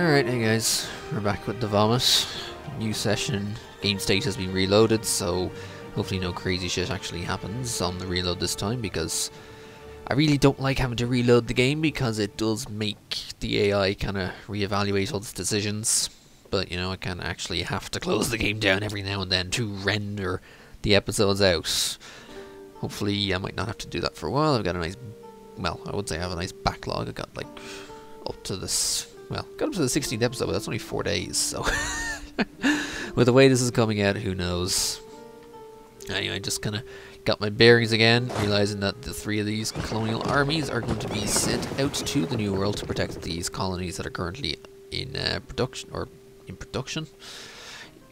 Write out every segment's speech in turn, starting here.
Alright, hey guys, we're back with the vomit. New session, game state has been reloaded, so hopefully no crazy shit actually happens on the reload this time, because I really don't like having to reload the game because it does make the AI kind of reevaluate all its decisions. But you know, I kind of actually have to close the game down every now and then to render the episodes out. Hopefully I might not have to do that for a while. I've got a nice, well, I would say I have a nice backlog. I got like up to this, well, got up to the 16th episode, but that's only 4 days, so with the way this is coming out, who knows. Anyway, just kind of got my bearings again, realizing that the 3 of these colonial armies are going to be sent out to the New World to protect these colonies that are currently in production,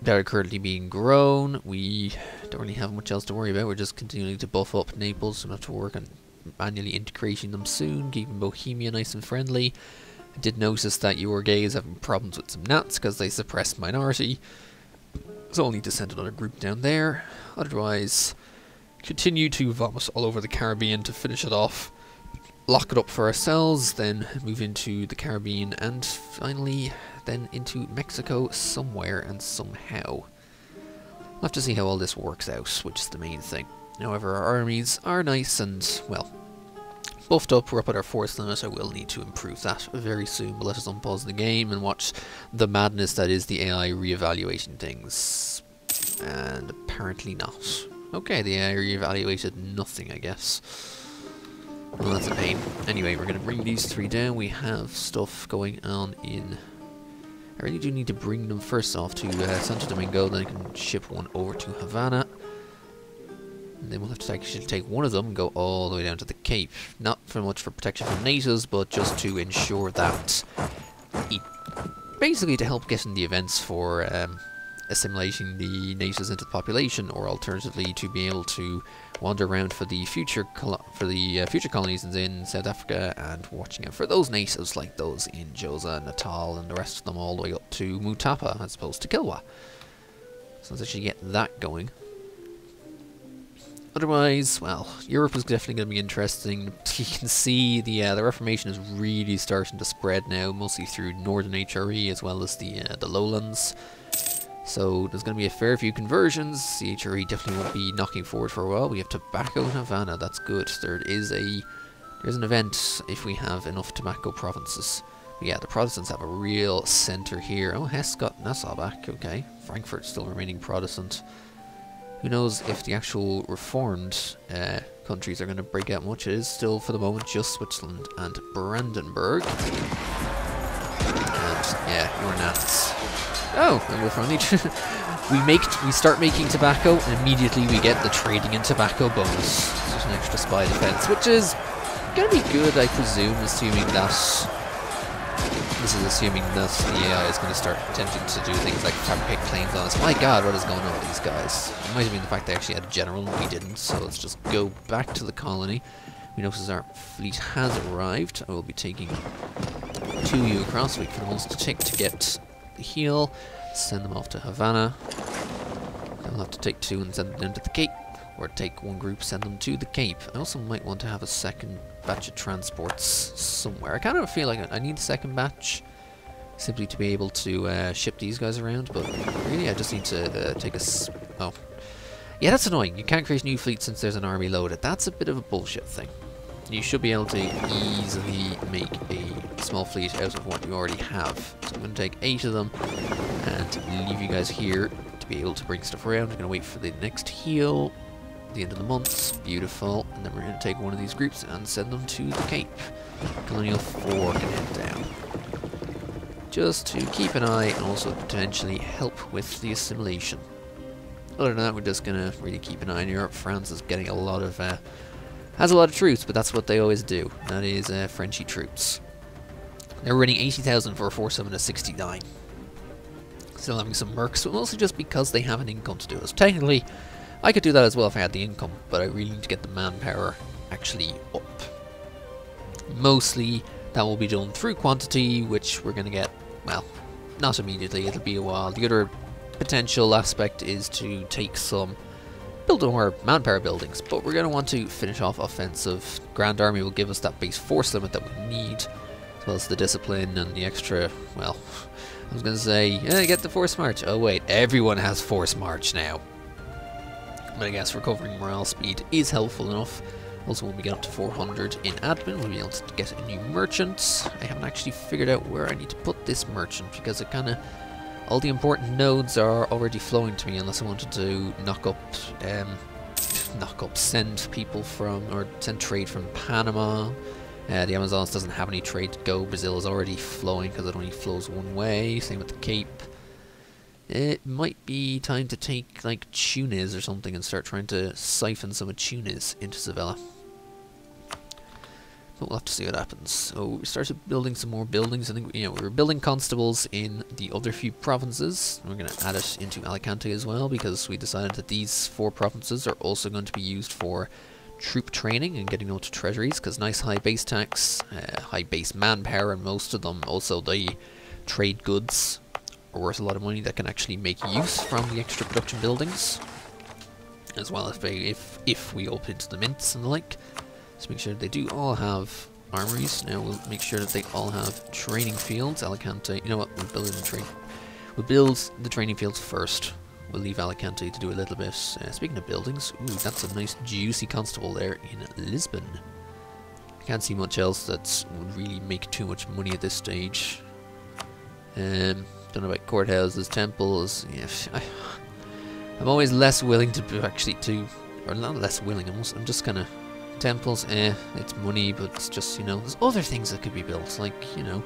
that are currently being grown. We don't really have much else to worry about. We're just continuing to buff up Naples, so we'll have to work on manually integrating them soon, keeping Bohemia nice and friendly. I did notice that Uruguay is having problems with some Nats because they suppressed minority, so I'll need to send another group down there. Otherwise, continue to vomit all over the Caribbean to finish it off, lock it up for ourselves, then move into the Caribbean, and finally then into Mexico somewhere and somehow. We'll have to see how all this works out, which is the main thing. However, our armies are nice and, well, buffed up. We're up at our force limit. I will need to improve that very soon, but let us unpause the game and watch the madness that is the AI reevaluating things. And apparently not. Okay, the AI reevaluated nothing, I guess. Well, that's a pain. Anyway, we're going to bring these 3 down. We have stuff going on in... I really do need to bring them first off to Santo Domingo, then I can ship one over to Havana. And then we'll have to actually take one of them and go all the way down to the Cape. Not for much for protection from natives, but just to ensure that... basically to help get in the events for assimilating the natives into the population, or alternatively to be able to wander around for the future colonies in South Africa and watching out for those natives like those in Josa, Natal, and the rest of them all the way up to Mutapa as opposed to Kilwa. So let's actually get that going. Otherwise, well, Europe is definitely going to be interesting. You can see the Reformation is really starting to spread now, mostly through northern HRE as well as the lowlands. So there's going to be a fair few conversions. The HRE definitely won't be knocking forward for a while. We have tobacco in Havana. That's good. There's an event if we have enough tobacco provinces. But yeah, the Protestants have a real centre here. Oh, Hesse got Nassau back. Okay, Frankfurt still remaining Protestant. Who knows if the actual reformed countries are going to break out much. It is still, for the moment, just Switzerland and Brandenburg. And, yeah, your Nats. Oh, and we're finally... we start making tobacco, and immediately we get the trading in tobacco bonus. It's just an extra spy defense, which is going to be good, I presume, assuming that... This is assuming that the AI is going to start attempting to do things like fabricate planes on us. My god, what is going on with these guys? It might have been the fact they actually had a general and we didn't, so let's just go back to the colony. We notice our fleet has arrived. I will be taking 2 of you across. We can almost take to get the heel, send them off to Havana. Then we'll have to take 2 and send them down to the Cape. Or take 1 group, send them to the Cape. I also might want to have a second batch of transports somewhere. I kind of feel like I need a second batch simply to be able to ship these guys around, but really I just need to take a... Oh. Yeah, that's annoying. You can't create a new fleet since there's an army loaded. That's a bit of a bullshit thing. You should be able to easily make a small fleet out of what you already have. So I'm going to take 8 of them and leave you guys here to be able to bring stuff around. I'm going to wait for the next heal. The end of the month, beautiful, and then we're going to take 1 of these groups and send them to the Cape. Colonial 4 can head down. Just to keep an eye and also potentially help with the assimilation. Other than that, we're just going to really keep an eye on Europe. France is getting a lot of, has a lot of troops, but that's what they always do. That is Frenchy troops. They're running 80,000 for a force of 69. Still having some mercs, but mostly just because they have an income to do it. So technically, I could do that as well if I had the income, but I really need to get the manpower actually up. Mostly, that will be done through quantity, which we're going to get, well, not immediately, it'll be a while. The other potential aspect is to take some, build more manpower buildings, but we're going to want to finish off offensive. Grand Army will give us that base force limit that we need. as well as the discipline and the extra, well, I was going to say, yeah, get the force march. Oh wait, everyone has force march now. But I guess recovering morale speed is helpful enough. Also, when we get up to 400 in admin, we'll be able to get a new merchant. I haven't actually figured out where I need to put this merchant, because it kind of, all the important nodes are already flowing to me, unless I wanted to send people from, or send trade from Panama. The Amazons doesn't have any trade to go. Brazil is already flowing because it only flows one way. Same with the Cape. It might be time to take like Tunis or something and start trying to siphon some of Tunis into Sevilla. But we'll have to see what happens. So we started building some more buildings. I think, you know, we were building constables in the other few provinces. We're going to add it into Alicante as well, because we decided that these 4 provinces are also going to be used for troop training and getting onto treasuries, because nice high base tax, high base manpower, and most of them also the trade goods are worth a lot of money that can actually make use from the extra production buildings, as well as if we open to the mints and the like. So make sure they do all have armories. Now we'll make sure that they all have training fields. Alicante, you know what? We'll build the training fields first. We'll leave Alicante to do a little bit. Speaking of buildings, ooh, that's a nice juicy constable there in Lisbon. I can't see much else that would really make too much money at this stage. Don't know about courthouses, temples. Yeah, I'm always less willing to actually or not less willing. I'm just kind of temples. It's money, but it's just, you know, there's other things that could be built, like, you know,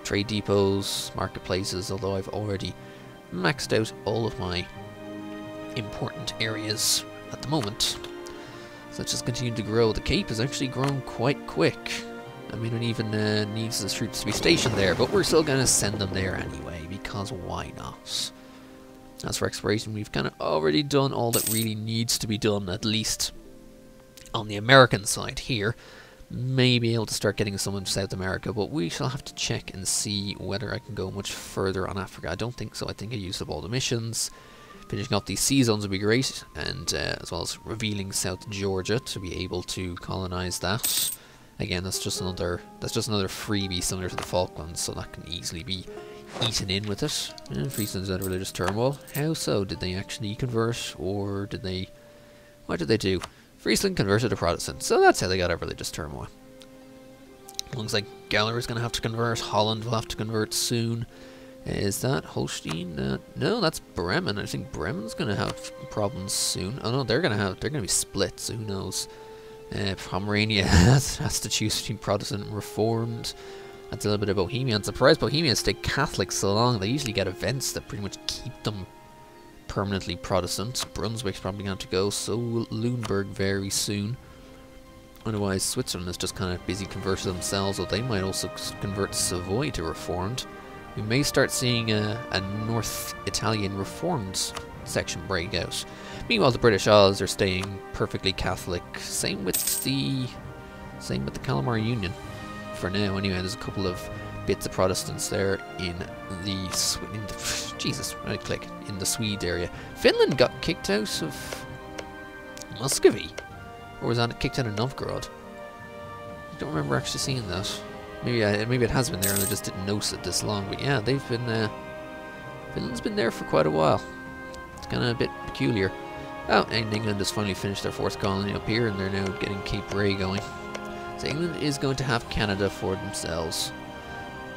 trade depots, marketplaces. Although I've already maxed out all of my important areas at the moment. So let's just continue to grow. The Cape has actually grown quite quick. I mean, it even needs the troops to be stationed there, but we're still going to send them there anyway, because why not? As for exploration, we've kind of already done all that really needs to be done, at least on the American side here. May be able to start getting some in South America, but we shall have to check and see whether I can go much further on Africa. I don't think so. I think I used up all the missions. Finishing off these sea zones would be great, and as well as revealing South Georgia to be able to colonize that. Again, that's just another freebie similar to the Falklands, so that can easily be eaten in with it. Friesland's out of religious turmoil. How so? Did they actually convert, or did they? What did they do? Friesland converted to Protestant, so that's how they got out of religious turmoil. Looks like Galler is going to have to convert. Holland will have to convert soon. Is that Holstein? No, that's Bremen. I think Bremen's going to have problems soon. Oh no, they're going to be split, so who knows? Pomerania has to choose between Protestant and Reformed. That's a little bit of Bohemia. I'm surprised Bohemia stayed Catholic so long. They usually get events that pretty much keep them permanently Protestant. Brunswick's probably going to go, so will Lüneburg very soon. Otherwise, Switzerland is just kind of busy converting themselves, or they might also convert Savoy to Reformed. We may start seeing a North Italian Reformed section break out. Meanwhile, the British Isles are staying perfectly Catholic. Same with the Kalmar Union. For now, anyway, there's a couple of bits of Protestants there in the Swede area. Finland got kicked out of Muscovy, or was that kicked out of Novgorod? I don't remember actually seeing that. Maybe it has been there and I just didn't notice it this long. But yeah, they've been Finland's been there for quite a while. It's kind of a bit peculiar. Oh, and England has finally finished their 4th colony up here, and they're now getting Cape Ray going. So England is going to have Canada for themselves.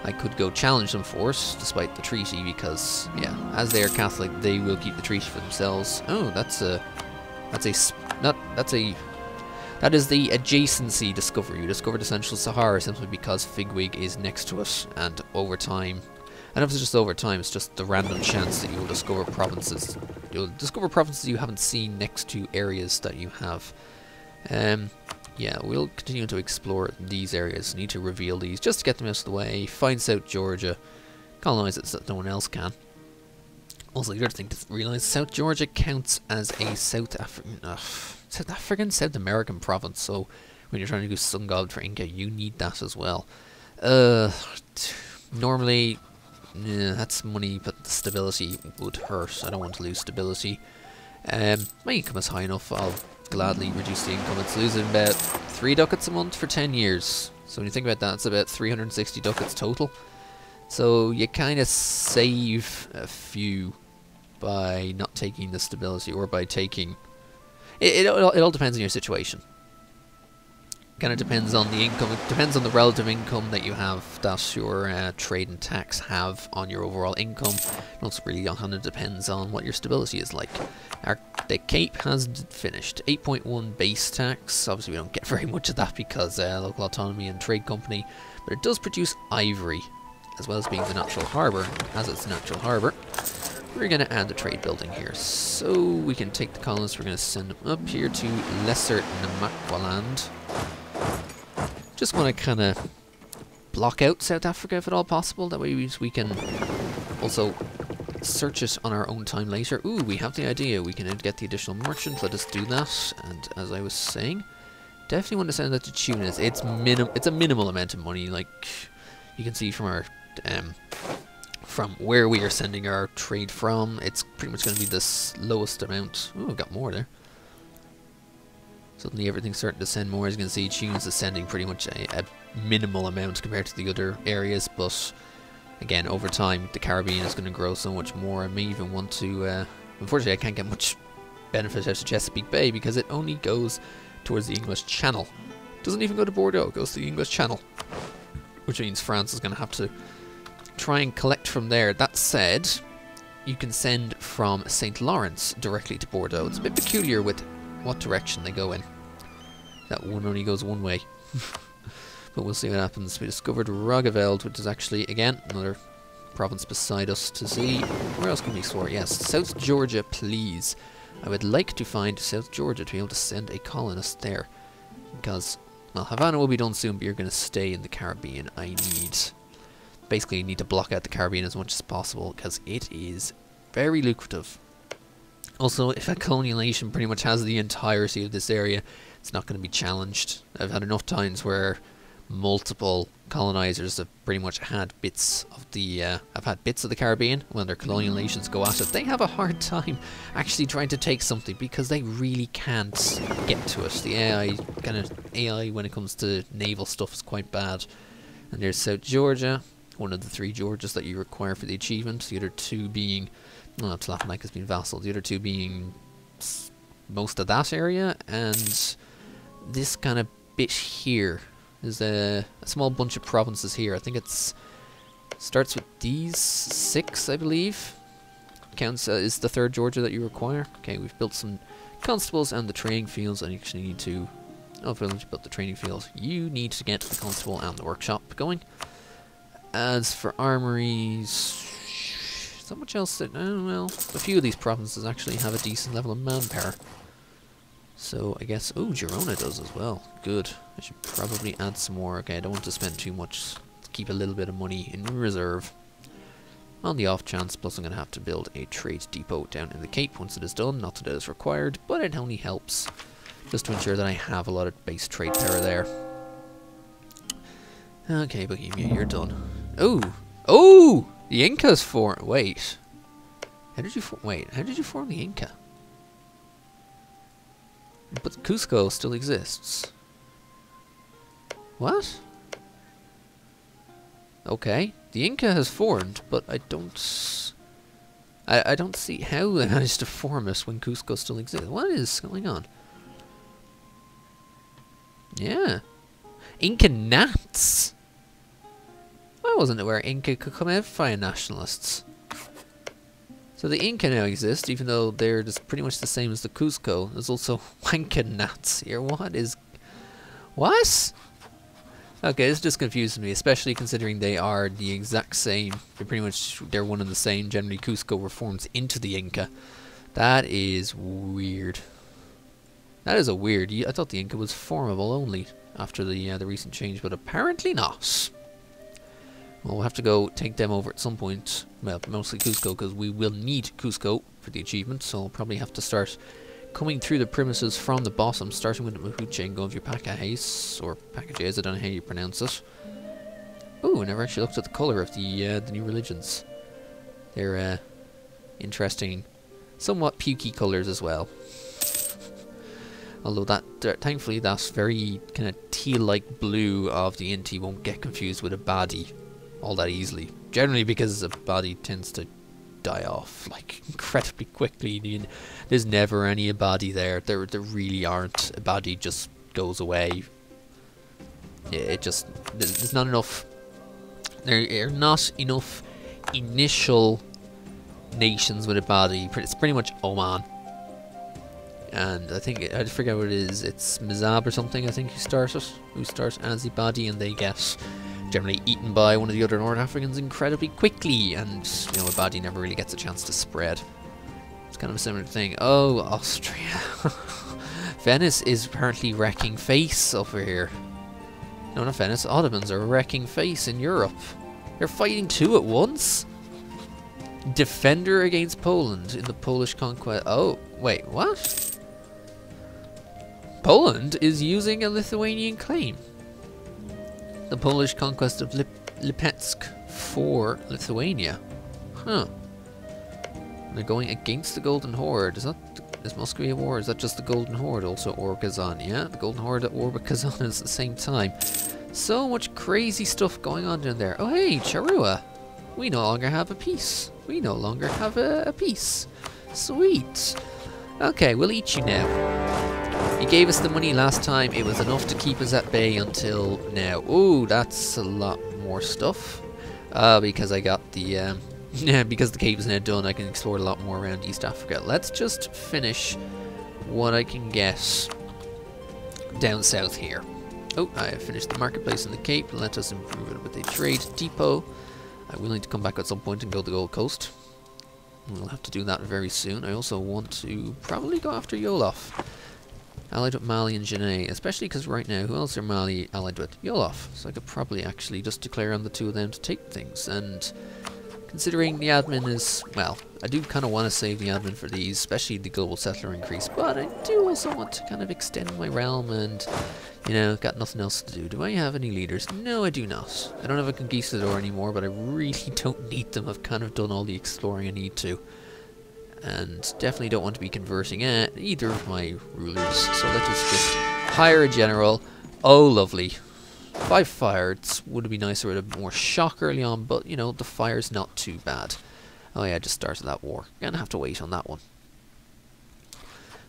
I could go challenge them for it, despite the treaty, because, yeah, as they are Catholic, they will keep the treaty for themselves. Oh, that is the adjacency discovery. You discovered the Central Sahara simply because Figwig is next to it, and over time, and if it's just over time, it's just the random chance that you will discover provinces. You'll discover provinces you haven't seen next to areas that you have. Yeah, we'll continue to explore these areas. Need to reveal these just to get them out of the way. Find South Georgia, colonize it so that no one else can. Also, the other thing to realise, South Georgia counts as a South American province. So when you're trying to do Sun God for Inca, you need that as well. Normally, that's money, but the stability would hurt. I don't want to lose stability. My income is high enough. I'll gladly reduce the income. It's losing about 3 ducats a month for 10 years. So when you think about that, it's about 360 ducats total. So you kind of save a few by not taking the stability, or by taking... It all depends on your situation. Kind of depends on the income. It depends on the relative income that you have, that your trade and tax have on your overall income. And also really kind of depends on what your stability is like. The Cape has finished 8.1 base tax. Obviously we don't get very much of that because local autonomy and trade company, but it does produce ivory, as well as being the natural harbour. As it's natural harbour, we're going to add the trade building here. So we can take the colonists, we're going to send them up here to Lesser Namaqualand. Just want to kind of block out South Africa if at all possible. That way we can also search it on our own time later. Ooh, we have the idea. We can get the additional merchant. Let us do that. And as I was saying, definitely want to send that to Tunis. It's a minimal amount of money. Like you can see from our from where we are sending our trade from, it's pretty much going to be this lowest amount. Ooh, I've got more there. Suddenly everything's starting to send more. As you can see, Tunis is sending pretty much a minimal amount compared to the other areas, but again, over time, the Caribbean is going to grow so much more. I may even want to... unfortunately, I can't get much benefit out of Chesapeake Bay because it only goes towards the English Channel. It doesn't even go to Bordeaux, it goes to the English Channel, which means France is going to have to try and collect from there. That said, you can send from St. Lawrence directly to Bordeaux. It's a bit peculiar with what direction they go in. That one only goes one way. But we'll see what happens. We discovered Roggeveld, which is actually, again, another province beside us to see. Where else can we explore? Yes, South Georgia, please. I would like to find South Georgia to be able to send a colonist there. Because, well, Havana will be done soon, but you're going to stay in the Caribbean. Basically, need to block out the Caribbean as much as possible, because it is very lucrative. Also, if a colonial nation pretty much has the entirety of this area, it's not going to be challenged. I've had enough times where multiple colonizers have pretty much had bits of the Caribbean. When their colonial nations go at it, they have a hard time actually trying to take something because they really can't get to it. The AI when it comes to naval stuff is quite bad. And there's South Georgia, one of the 3 Georgias that you require for the achievement. The other 2 being... well, Tlatelolco has been vassal. The other 2 being most of that area, and this kind of bit here is a small bunch of provinces here. I think starts with these 6, I believe. Counts is the 3rd Georgia that you require. Okay, we've built some constables and the training fields. I actually need to... oh, if I built the training field, you need to get the constable and the workshop going. As for armories... so much else that, well, a few of these provinces actually have a decent level of manpower. So I guess, oh, Girona does as well. Good. I should probably add some more. Okay, I don't want to spend too much. Let's keep a little bit of money in reserve. On the off chance, plus I'm going to have to build a trade depot down in the Cape once it is done. Not that it is required, but it only helps. Just to ensure that I have a lot of base trade power there. Okay, Bohemia, you're done. Oh! Oh! The Incas form. Wait. How did you form the Inca? But Cusco still exists. What? Okay. The Inca has formed, but I don't see how they managed to form it when Cusco still exists. What is going on? Yeah. Inca Nats. I wasn't aware Inca could come out via nationalists. So the Inca now exist, even though they're just pretty much the same as the Cusco. There's also Wanka Nats here. What is... what? Okay, this just confuses me, especially considering they are the exact same. They're one and the same. Generally, Cusco reforms into the Inca. That is weird. That is a weird... I thought the Inca was formable only after the recent change, but apparently not. Well, we'll have to go take them over at some point. Well, mostly Cusco, because we will need Cusco for the achievement, so I'll probably have to start coming through the premises from the bottom, starting with the Mapuche and going through Pacajes, or Pacajes, I don't know how you pronounce it. Ooh, I never actually looked at the colour of the new religions. They're interesting, somewhat pukey colours as well. Although that, thankfully, that very kind of teal-like blue of the intie won't get confused with a baddie all that easily. Generally, because a baddie tends to die off like incredibly quickly. There's never any a baddie there. There really aren't. A baddie just goes away. It just there's not enough. There are not enough initial nations with a baddie. It's pretty much Oman. And I think, I forget what it is, it's Mizab or something, I think, who starts as a baddie, and they get generally eaten by one of the other North Africans incredibly quickly, and, you know, a baddie never really gets a chance to spread. It's kind of a similar thing. Oh, Austria. Venice is apparently wrecking face over here. No, not Venice, Ottomans are wrecking face in Europe. They're fighting two at once? Defender against Poland in the Polish conquest. Oh, wait, what? Poland is using a Lithuanian claim. The Polish conquest of Lipetsk for Lithuania. Huh. They're going against the Golden Horde. Is Muscovy at war? Is that just the Golden Horde? Also Orkazan. Yeah, the Golden Horde at war with Kazan is at the same time. So much crazy stuff going on down there. Oh hey, Charrua. We no longer have a peace. We no longer have a peace. Sweet. Okay, we'll eat you now. You gave us the money last time. It was enough to keep us at bay until now. Ooh, that's a lot more stuff. Because I got the... because the cave is now done, I can explore a lot more around East Africa. Let's just finish what I can get down south here. Oh, I have finished the marketplace in the Cape. Let us improve it with a trade depot. I'm willing to come back at some point and go to the Gold Coast. We'll have to do that very soon. I also want to probably go after Yolof. Allied with Mali and Genet, especially because right now, who else are Mali allied with? Yolof. So I could probably actually just declare on the two of them to take things. And considering the admin is, well, I do kind of want to save the admin for these, especially the global settler increase, but I do also want to kind of extend my realm and, you know, got nothing else to do. Do I have any leaders? No, I do not. I don't have a conquistador anymore, but I really don't need them. I've kind of done all the exploring I need to. And definitely don't want to be converting either of my rulers, so let's just hire a general. Oh, lovely. 5 fire. It would be nicer with a bit more shock early on, but, you know, the fire's not too bad. Oh yeah, I just started that war. Gonna have to wait on that one.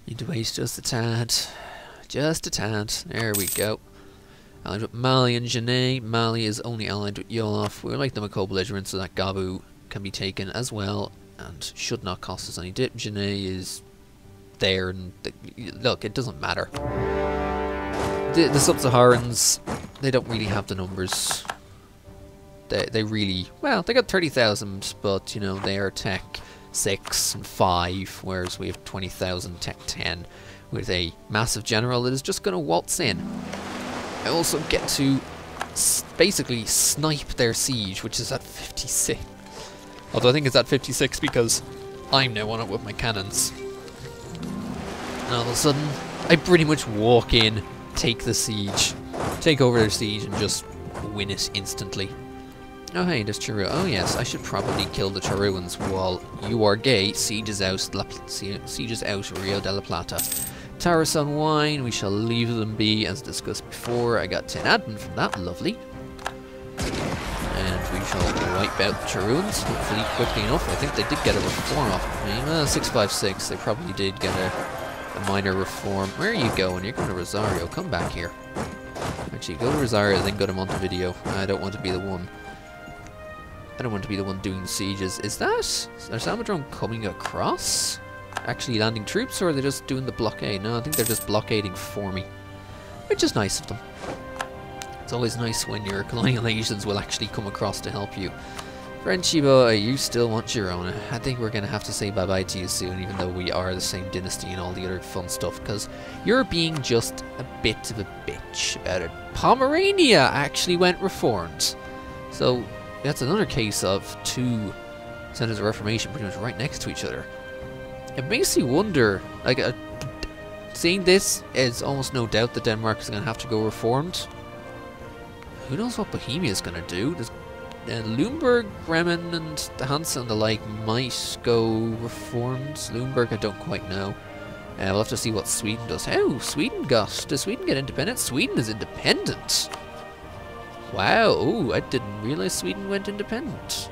Need to wait just a tad. Just a tad. There we go. Allied with Mali and Genet. Mali is only allied with Yolof. We're like them a co-belligerent, so that Gabu can be taken as well, and should not cost us any dip. Genet is there, and look, it doesn't matter. The Sub-Saharans, they don't really have the numbers. They really, well, they got 30,000, but, you know, they are tech 6 and 5, whereas we have 20,000 tech 10, with a massive general that is just going to waltz in. I also get to basically snipe their siege, which is at 56. Although I think it's at 56 because I'm now on it with my cannons. And all of a sudden, I pretty much walk in, take the siege, take over their siege, and just win it instantly. Oh hey, there's Charu. Oh yes, I should probably kill the Charuans while you are gay. Siege is out Rio de la Plata. Tarasan wine, we shall leave them be as discussed before. I got 10 admin from that, lovely. And we shall wipe out the Charuans, hopefully quickly enough. I think they did get a reform off of me. 656, they probably did get a minor reform. Where are you going? You're going to Rosario. Come back here. Actually, go to Rosario, then go to Montevideo. I don't want to be the one. I don't want to be the one doing the sieges. Is Salmadrone coming across? Actually landing troops, or are they just doing the blockade? No, I think they're just blockading for me. Which is nice of them. It's always nice when your colonial nations will actually come across to help you. Frenchy boy, you still want Girona. I think we're going to have to say bye-bye to you soon, even though we are the same dynasty and all the other fun stuff, because you're being just a bit of a bitch about it. Pomerania actually went reformed. So that's another case of 2 centers of reformation pretty much right next to each other. It makes you wonder, like, seeing this, it's almost no doubt that Denmark is going to have to go reformed. Who knows what Bohemia is going to do? Does Lumberg, Bremen, and Hansa and the like might go reformed. Lumberg, I don't quite know. We'll have to see what Sweden does. Oh, Sweden got... Does Sweden get independent? Sweden is independent! Wow, oh, I didn't realize Sweden went independent.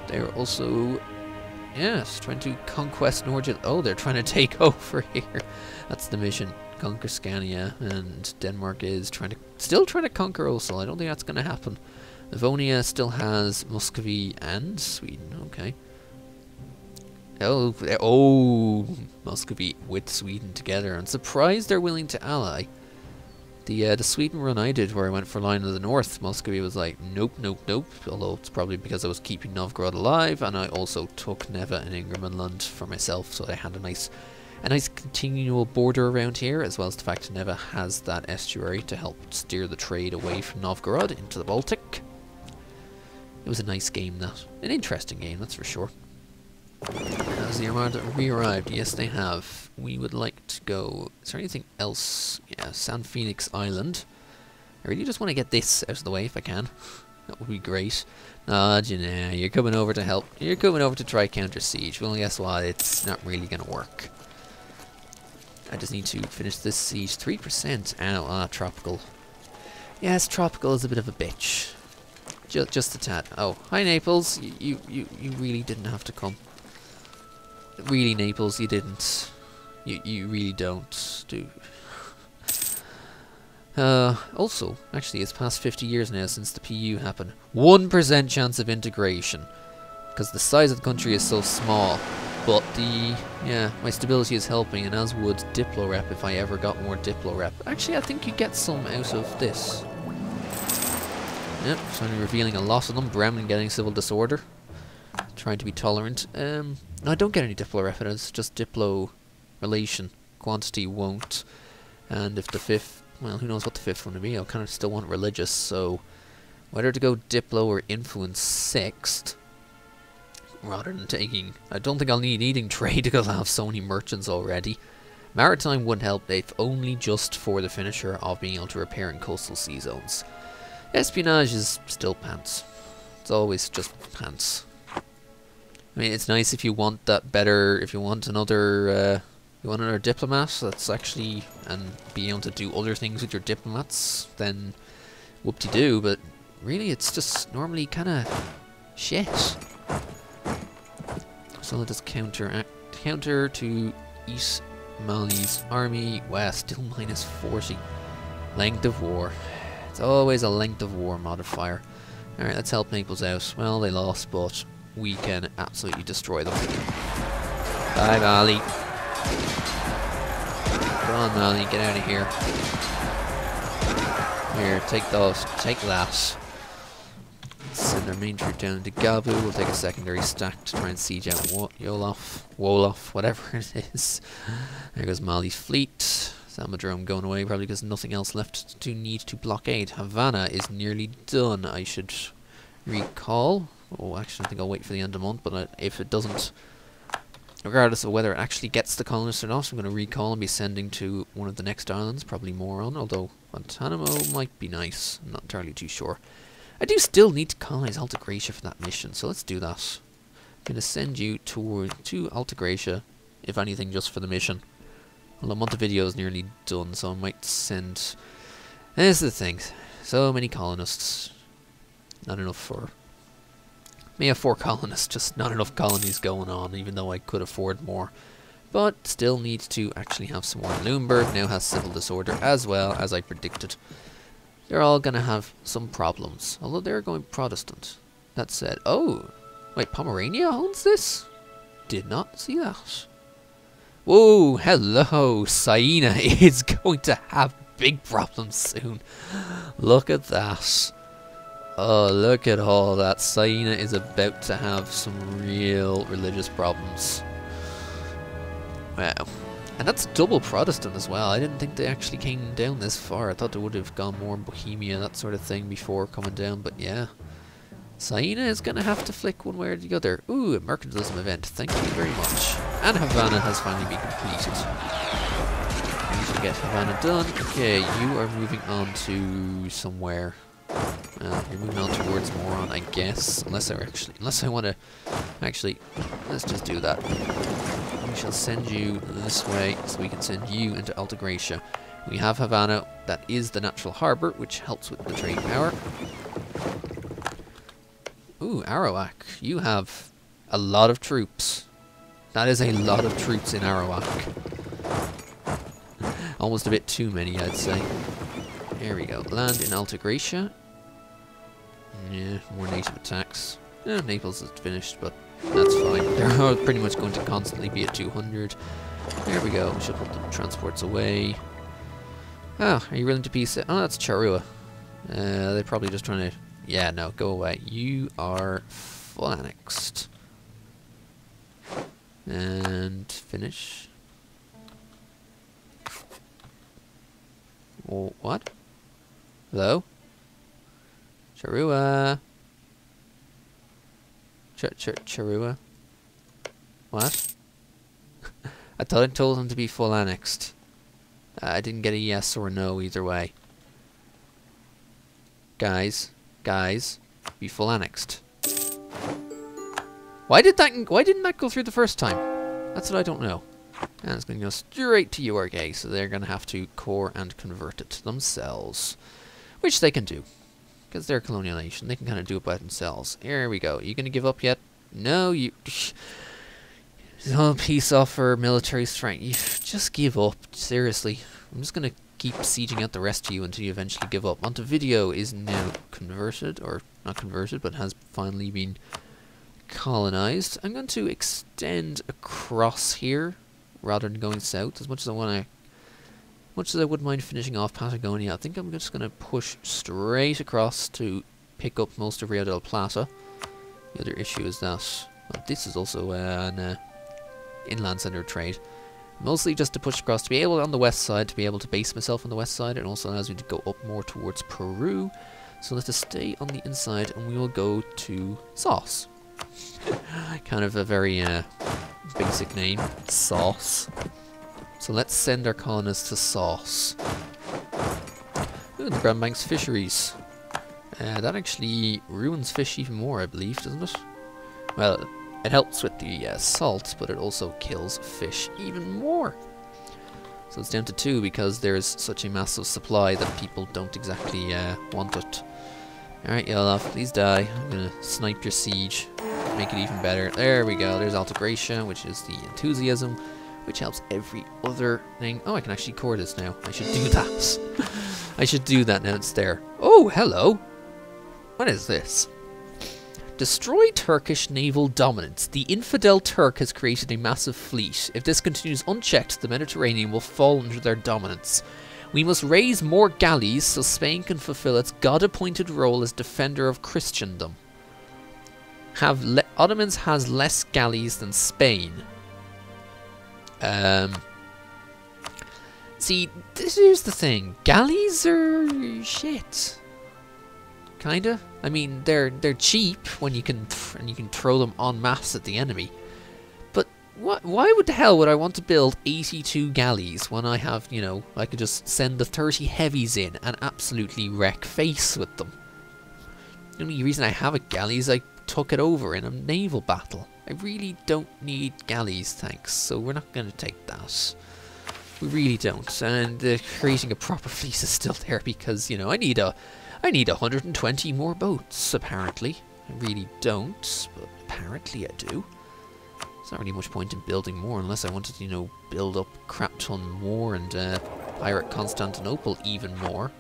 They're also... Yes, trying to conquest Norway. Oh, they're trying to take over here. That's the mission. Conquer Scania, and Denmark is still trying to conquer Oslo. I don't think that's going to happen. Livonia still has Muscovy and Sweden. Okay. Oh, Muscovy with Sweden together. I'm surprised they're willing to ally. The Sweden run I did, where I went for Line of the North, Muscovy was like, nope, nope, nope. Although it's probably because I was keeping Novgorod alive, and I also took Neva and Ingermanland for myself, so I had a nice continual border around here, as well as the fact Neva has that estuary to help steer the trade away from Novgorod into the Baltic. It was a nice game, that. An interesting game, that's for sure. Has the Armada re-arrived? Yes, they have. We would like to go... Is there anything else? Yeah, San Phoenix Island. I really just want to get this out of the way if I can. That would be great. Ah, you're coming over to help. You're coming over to try counter siege. Well, guess what? It's not really going to work. I just need to finish this siege. 3%. Ow, tropical. Yes, tropical is a bit of a bitch. Just a tad. Oh, hi Naples. You really didn't have to come. Really, Naples, you didn't. You really don't do. Also, actually, it's past 50 years now since the PU happened. 1% chance of integration, because the size of the country is so small. But my stability is helping, and as would Diplorep if I ever got more Diplorep. Actually, I think you get some out of this. Yep, so I'm revealing a lot of them. Bremen getting civil disorder. Trying to be tolerant. No, I don't get any Diplorep, it's just Diplo relation. Quantity won't. And if the fifth, well, who knows what the fifth one would be. I kind of still want religious, so whether to go Diplo or influence sixth, rather than taking... I don't think I'll need eating trade because I have so many merchants already. Maritime wouldn't help if only just for the finisher of being able to repair in coastal sea zones. Espionage is still pants. It's always just pants. I mean, it's nice if you want that better, if you want another diplomat that's actually, and be able to do other things with your diplomats, then whoop-de-doo, but really it's just normally kind of shit. So let us counter to East Mali's army. Wow, still minus 40. Length of war. It's always a length of war modifier. Alright, let's help Naples out. Well, they lost, but we can absolutely destroy them. Bye, Mali. Come on, Mali, get out of here. Here, take those. Take that. Send our main troop down to Gavu. We'll take a secondary stack to try and siege out Wolof, whatever it is. There goes Mali's fleet. Samadrome going away, probably because nothing else left to need to blockade. Havana is nearly done. I should recall. Oh, actually, I think I'll wait for the end of the month, but if it doesn't, regardless of whether it actually gets the colonists or not, I'm going to recall and be sending to one of the next islands, probably Moron, although Guantanamo might be nice. I'm not entirely too sure. I do still need to colonize Alta Gracia for that mission, so let's do that. I'm going to send you to Alta Gracia, if anything, just for the mission. Although Montevideo is nearly done, so I might send... This is the thing. So many colonists. Not enough for... May have 4 colonists, just not enough colonies going on, even though I could afford more. But still need to actually have some more. Lumberg now has civil disorder as well, as I predicted. They're all going to have some problems, although they're going Protestant. That said, oh, wait, Pomerania owns this? Did not see that. Whoa, hello, Saina is going to have big problems soon. Look at that. Oh, look at all that. Saina is about to have some real religious problems. Wow. And that's double Protestant as well. I didn't think they actually came down this far. I thought they would have gone more Bohemia, that sort of thing, before coming down, but yeah. Saina is going to have to flick one way or the other. Ooh, a mercantilism event. Thank you very much. And Havana has finally been completed. I need to get Havana done. Okay, you are moving on to somewhere. You're moving on towards Moron, I guess. Unless I want to... Actually, let's just do that. we shall send you this way so we can send you into Alta Gracia. We have Havana, that is the natural harbour, which helps with the trade power. Ooh, Arawak, you have a lot of troops. That is a lot of troops in Arawak. Almost a bit too many, I'd say. There we go. Land in Alta Gracia. Yeah, more native attacks. Naples is finished, but that's fine. They're pretty much going to constantly be at 200. There we go. We should put the transports away. Ah, are you willing to peace it? Oh, that's Charrua. They're probably just trying to... Yeah, no, go away. You are full annexed. And finish. Oh, what? Hello? Charrua. Charrua. What? I thought I told him to be full annexed. I didn't get a yes or a no either way. Guys, be full annexed. Why didn't that go through the first time? That's what I don't know. And it's going to go straight to URK, so they're going to have to core and convert it themselves. Which they can do. Because they're a colonial nation. They can kind of do it by themselves. Here we go. You going to give up yet? No, you... Oh, peace offer, military strength. You just give up. Seriously. I'm just going to keep sieging out the rest of you until you eventually give up. Montevideo is now converted, or not converted, but has finally been colonized. I'm going to extend across here rather than going south. As much as I want to, much as I wouldn't mind finishing off Patagonia, I think I'm just going to push straight across to pick up most of Rio del Plata. The other issue is that this is also an inland center of trade. Mostly just to push across to be able on the west side to be able to base myself on the west side. It also allows me to go up more towards Peru. So let's just stay on the inside and we will go to Sauce. Kind of a very basic name, Sauce. So let's send our colonists to Sauce. Ooh, the Grand Banks fisheries. That actually ruins fish even more, I believe, doesn't it? Well, it helps with the salt, but it also kills fish even more. So it's down to 2 because there's such a massive supply that people don't exactly want it. Alright, Yellow, please die. I'm gonna snipe your siege. Make it even better. There we go. There's Alta Gracia, which is the enthusiasm, which helps every other thing. Oh, I can actually core this now. I should do that. I should do that now it's there. Oh, hello. What is this? Destroy Turkish naval dominance. The infidel Turk has created a massive fleet. If this continues unchecked, the Mediterranean will fall under their dominance. We must raise more galleys so Spain can fulfill its God-appointed role as defender of Christendom. Ottomans has less galleys than Spain. See, here's the thing. Galleys are shit. Kinda. I mean, they're cheap when you can throw them en masse at the enemy. But why would the hell would I want to build 82 galleys when I have, you know, I could just send the 30 heavies in and absolutely wreck face with them. The only reason I have a galley is I took it over in a naval battle. I really don't need galleys, thanks. So we're not going to take that. We really don't. And creating a proper fleet is still there because, you know, I need 120 more boats, apparently. I really don't, but apparently I do. There's not really much point in building more unless I wanted to, you know, build up crap ton more and pirate Constantinople even more.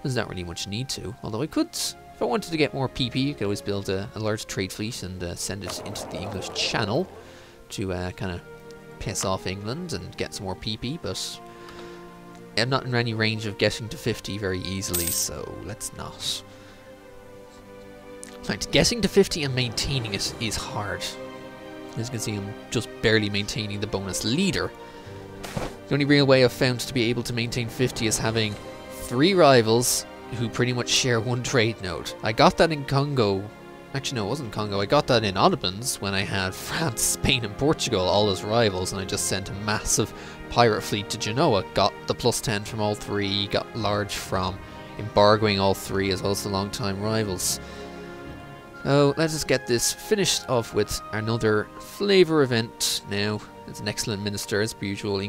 There's not really much need to, although I could, if I wanted to get more PP, I could always build a large trade fleet and send it into the English Channel to kind of piss off England and get some more PP, but I'm not in any range of getting to 50 very easily, so let's not. Right, getting to 50 and maintaining it is hard. As you can see, I'm just barely maintaining the bonus leader. The only real way I've found to be able to maintain 50 is having 3 rivals who pretty much share one trade node. I got that in Congo. Actually, no, it wasn't Congo. I got that in Ottomans when I had France, Spain, and Portugal all as rivals, and I just sent a massive pirate fleet to Genoa. Got the +10 from all 3, got large from embargoing all 3 as well as the long-time rivals. So let's just get this finished off with another flavor event now. As an excellent minister and spiritual,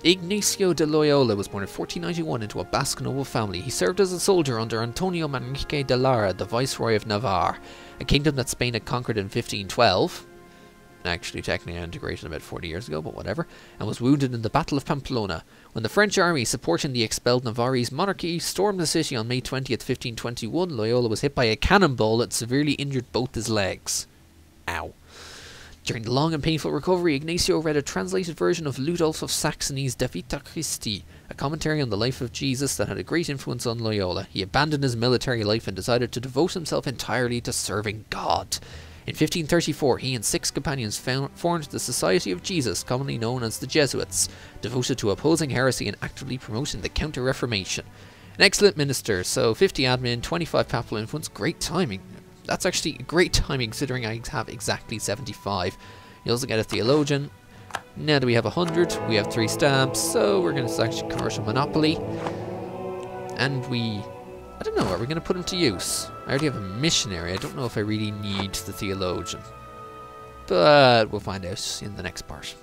Ignacio de Loyola was born in 1491 into a Basque noble family. He served as a soldier under Antonio Manrique de Lara, the Viceroy of Navarre, a kingdom that Spain had conquered in 1512. Actually, technically integrated about 40 years ago, but whatever, and was wounded in the Battle of Pamplona. When the French army, supporting the expelled Navarrese monarchy, stormed the city on May 20th, 1521, Loyola was hit by a cannonball that severely injured both his legs. Ow. During the long and painful recovery, Ignacio read a translated version of Ludolf of Saxony's TheChrisD, a commentary on the life of Jesus that had a great influence on Loyola. He abandoned his military life and decided to devote himself entirely to serving God. In 1534, he and 6 companions formed the Society of Jesus, commonly known as the Jesuits, devoted to opposing heresy and actively promoting the Counter-Reformation. An excellent minister, so 50 admin, 25 papal influence, great timing. That's actually great timing considering I have exactly 75. You also get a theologian. Now that we have 100, we have 3 stamps, so we're going to select commercial monopoly. And I don't know, are we going to put him to use? I already have a missionary. I don't know if I really need the theologian. But we'll find out in the next part.